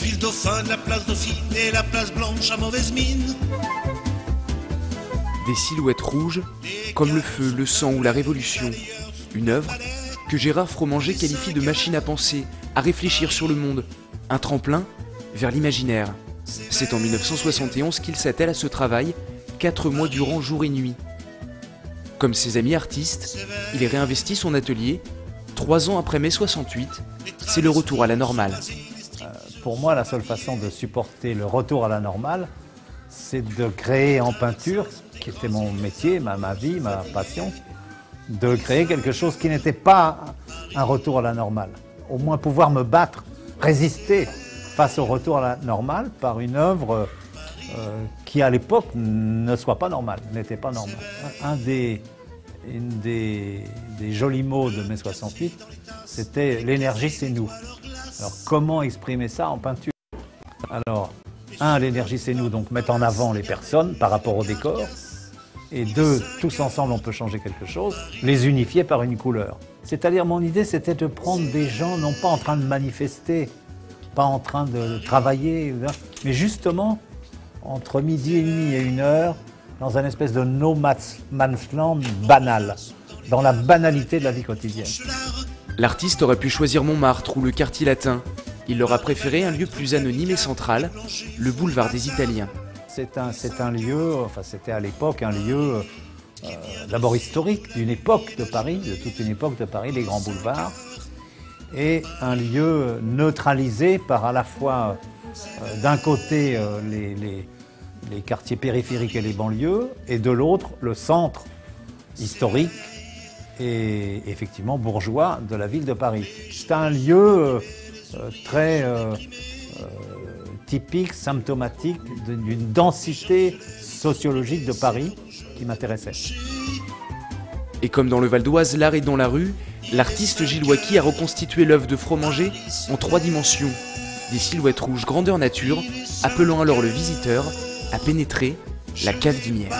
suis le dauphin de la place Dauphine et la place Blanche à mauvaise mine. Des silhouettes rouges, comme le feu, le sang ou la révolution. Une œuvre que Gérard Fromanger qualifie de machine à penser, à réfléchir sur le monde. Un tremplin vers l'imaginaire. C'est en 1971 qu'il s'attelle à ce travail, 4 mois durant jour et nuit. Comme ses amis artistes, il réinvestit son atelier. 3 ans après mai 68, c'est le retour à la normale. Pour moi, la seule façon de supporter le retour à la normale, c'est de créer en peinture, qui était mon métier, ma vie, ma passion, de créer quelque chose qui n'était pas un retour à la normale. Au moins pouvoir me battre, résister face au retour à la normale par une œuvre qui à l'époque ne soit pas normale, n'était pas normale. Une des jolis mots de mai 68, c'était « l'énergie c'est nous ». Alors comment exprimer ça en peinture? Alors, l'énergie c'est nous, donc mettre en avant les personnes par rapport au décor. Et 2, tous ensemble on peut changer quelque chose, les unifier par une couleur. C'est-à-dire mon idée c'était de prendre des gens non pas en train de manifester, pas en train de travailler, mais justement entre midi et demi et 1h, dans un espèce de no man's land banal, dans la banalité de la vie quotidienne. L'artiste aurait pu choisir Montmartre ou le quartier latin. Il leur a préféré un lieu plus anonyme et central, le boulevard des Italiens. C'est un lieu, enfin c'était à l'époque un lieu d'abord historique d'une époque de Paris, de toute une époque de Paris, les grands boulevards, et un lieu neutralisé par à la fois d'un côté les quartiers périphériques et les banlieues, et de l'autre le centre historique et effectivement bourgeois de la ville de Paris. C'est un lieu très typique, symptomatique d'une densité sociologique de Paris qui m'intéressait. Et comme dans le Val d'Oise, l'art est dans la rue, l'artiste Gilles Wacky a reconstitué l'œuvre de Fromanger en 3 dimensions. Des silhouettes rouges grandeur nature, appelant alors le visiteur à pénétrer la cave d'Imière.